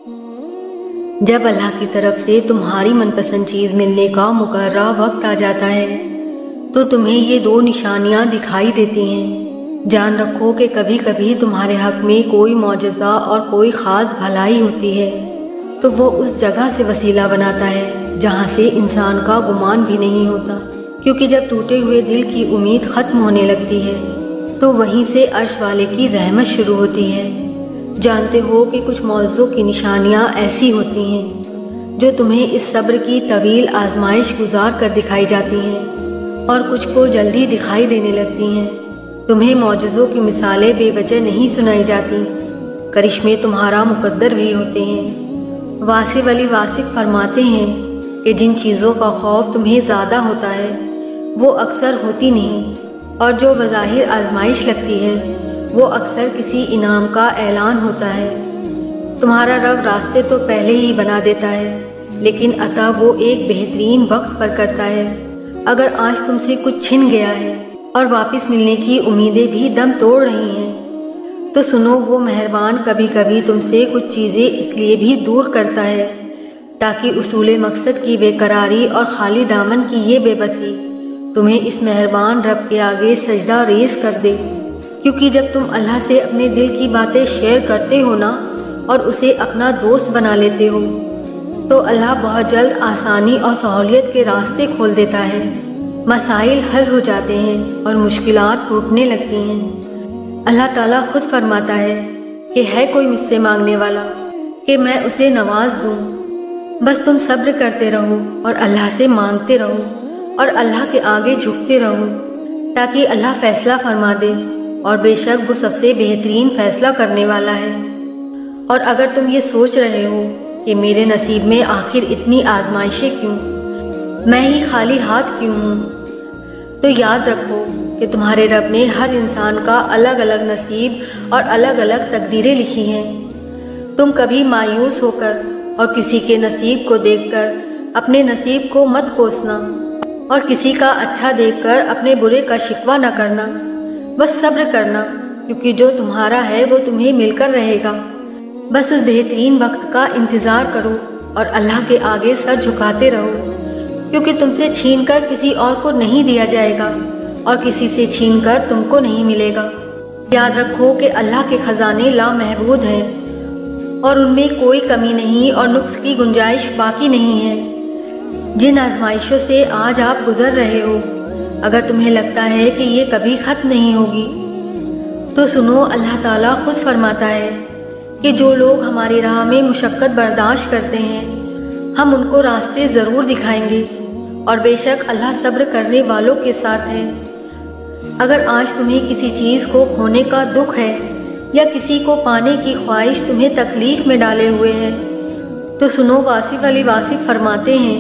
جب اللہ کی طرف سے تمہاری من پسند چیز ملنے کا مقررہ وقت آ جاتا ہے تو تمہیں یہ دو نشانیاں دکھائی دیتی ہیں۔ جان رکھو کہ کبھی کبھی تمہارے حق میں کوئی معجزہ اور کوئی خاص بھلائی ہوتی ہے تو وہ اس جگہ سے وسیلہ بناتا ہے جہاں سے انسان کا گمان بھی نہیں ہوتا، کیونکہ جب ٹوٹے ہوئے دل کی امید ختم ہونے لگتی ہے تو وہیں سے عرش والے کی رحمت شروع ہوتی ہے۔ جانتے ہو کہ کچھ معجزوں کی نشانیاں ایسی ہوتی ہیں جو تمہیں اس صبر کی طویل آزمائش گزار کر دکھائی جاتی ہیں اور کچھ کو جلدی دکھائی دینے لگتی ہیں۔ تمہیں معجزوں کی مثالیں بے وجہ نہیں سنائی جاتی، کرشمے تمہارا مقدر بھی ہوتے ہیں۔ واصف علی واصف فرماتے ہیں کہ جن چیزوں کا خوف تمہیں زیادہ ہوتا ہے وہ اکثر ہوتی نہیں، اور جو بظاہر آزمائش لگتی ہے وہ اکثر کسی انعام کا اعلان ہوتا ہے۔ تمہارا رب راستے تو پہلے ہی بنا دیتا ہے، لیکن عطا وہ ایک بہترین وقت پر کرتا ہے۔ اگر آج تم سے کچھ چھن گیا ہے اور واپس ملنے کی امیدیں بھی دم توڑ رہی ہیں تو سنو، وہ مہربان کبھی کبھی تم سے کچھ چیزیں اس لیے بھی دور کرتا ہے تاکہ اصول مقصد کی بے قراری اور خالی دامن کی یہ بے بسی تمہیں اس مہربان رب کے آگے سجدہ ریز کر دے۔ کیونکہ جب تم اللہ سے اپنے دل کی باتیں شیئر کرتے ہو نا اور اسے اپنا دوست بنا لیتے ہو تو اللہ بہت جلد آسانی اور سہولیت کے راستے کھول دیتا ہے، مسائل حل ہو جاتے ہیں اور مشکلات ٹوٹنے لگتی ہیں۔ اللہ تعالیٰ خود فرماتا ہے کہ ہے کوئی مجھ سے مانگنے والا کہ میں اسے نواز دوں، بس تم صبر کرتے رہو اور اللہ سے مانگتے رہو اور اللہ کے آگے جھکتے رہو تاکہ اللہ فیصلہ فرما دے، اور بے شک وہ سب سے بہترین فیصلہ کرنے والا ہے۔ اور اگر تم یہ سوچ رہے ہو کہ میرے نصیب میں آخر اتنی آزمائشیں کیوں، میں ہی خالی ہاتھ کیوں ہوں، تو یاد رکھو کہ تمہارے رب نے ہر انسان کا الگ الگ نصیب اور الگ الگ تقدیریں لکھی ہیں۔ تم کبھی مایوس ہو کر اور کسی کے نصیب کو دیکھ کر اپنے نصیب کو مت کوسنا، اور کسی کا اچھا دیکھ کر اپنے برے کا شکوہ نہ کرنا، بس صبر کرنا، کیونکہ جو تمہارا ہے وہ تمہیں مل کر رہے گا۔ بس اس بہترین وقت کا انتظار کرو اور اللہ کے آگے سر جھکاتے رہو، کیونکہ تم سے چھین کر کسی اور کو نہیں دیا جائے گا اور کسی سے چھین کر تم کو نہیں ملے گا۔ یاد رکھو کہ اللہ کے خزانے لامحدود ہیں اور ان میں کوئی کمی نہیں اور نقص کی گنجائش باقی نہیں ہے۔ جن آزمائشوں سے آج آپ گزر رہے ہو، اگر تمہیں لگتا ہے کہ یہ کبھی ختم نہیں ہوگی تو سنو، اللہ تعالیٰ خود فرماتا ہے کہ جو لوگ ہماری راہ میں مشقت برداشت کرتے ہیں ہم ان کو راستے ضرور دکھائیں گے، اور بے شک اللہ صبر کرنے والوں کے ساتھ ہے۔ اگر آج تمہیں کسی چیز کو کھونے کا دکھ ہے یا کسی کو پانے کی خواہش تمہیں تکلیف میں ڈالے ہوئے ہے تو سنو، واصف علی واصف فرماتے ہیں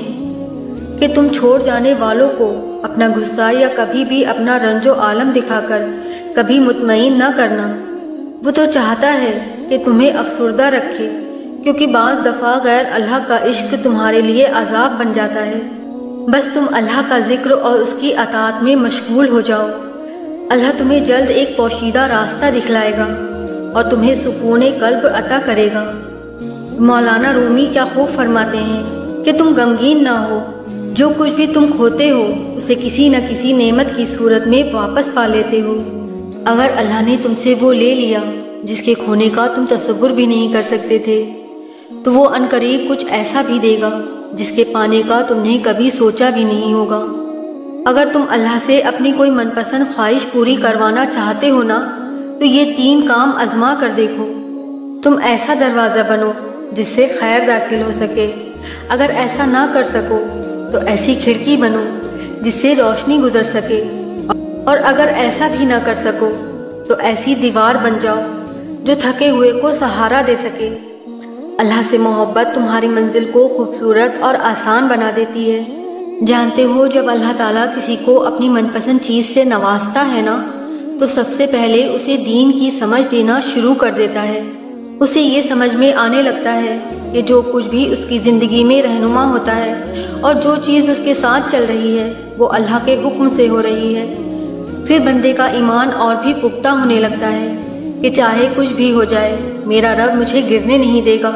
کہ تم چھوڑ جانے والوں کو اپنا غصہ یا کبھی بھی اپنا رنج و عالم دکھا کر کبھی مطمئن نہ کرنا۔ وہ تو چاہتا ہے کہ تمہیں افسردہ رکھے، کیونکہ بعض دفعہ غیر اللہ کا عشق تمہارے لیے عذاب بن جاتا ہے۔ بس تم اللہ کا ذکر اور اس کی اطاعت میں مشغول ہو جاؤ، اللہ تمہیں جلد ایک پوشیدہ راستہ دکھلائے گا اور تمہیں سکون قلب عطا کرے گا۔ مولانا رومی کیا خوب فرماتے ہیں کہ تم غمگین نہ ہو، جو کچھ بھی تم کھوتے ہو اسے کسی نہ کسی نعمت کی صورت میں واپس پا لیتے ہو۔ اگر اللہ نے تم سے وہ لے لیا جس کے کھونے کا تم تصور بھی نہیں کر سکتے تھے تو وہ عنقریب کچھ ایسا بھی دے گا جس کے پانے کا تم نے کبھی سوچا بھی نہیں ہوگا۔ اگر تم اللہ سے اپنی کوئی من پسند خواہش پوری کروانا چاہتے ہو نا تو یہ 3 کام آزما کر دیکھو۔ تم ایسا دروازہ بنو جس سے خیر داخل ہو سکے، اگر ایسا نہ کر سکو تو ایسی کھڑکی بنو جس سے روشنی گزر سکے، اور اگر ایسا بھی نہ کر سکو تو ایسی دیوار بن جاؤ جو تھکے ہوئے کو سہارا دے سکے۔ اللہ سے محبت تمہاری منزل کو خوبصورت اور آسان بنا دیتی ہے۔ جانتے ہو، جب اللہ تعالیٰ کسی کو اپنی من پسند چیز سے نوازتا ہے نا تو سب سے پہلے اسے دین کی سمجھ دینا شروع کر دیتا ہے۔ اسے یہ سمجھ میں آنے لگتا ہے کہ جو کچھ بھی اس کی زندگی میں رہنما ہوتا ہے اور جو چیز اس کے ساتھ چل رہی ہے وہ اللہ کے حکم سے ہو رہی ہے۔ پھر بندے کا ایمان اور بھی پختہ ہونے لگتا ہے کہ چاہے کچھ بھی ہو جائے میرا رب مجھے گرنے نہیں دے گا،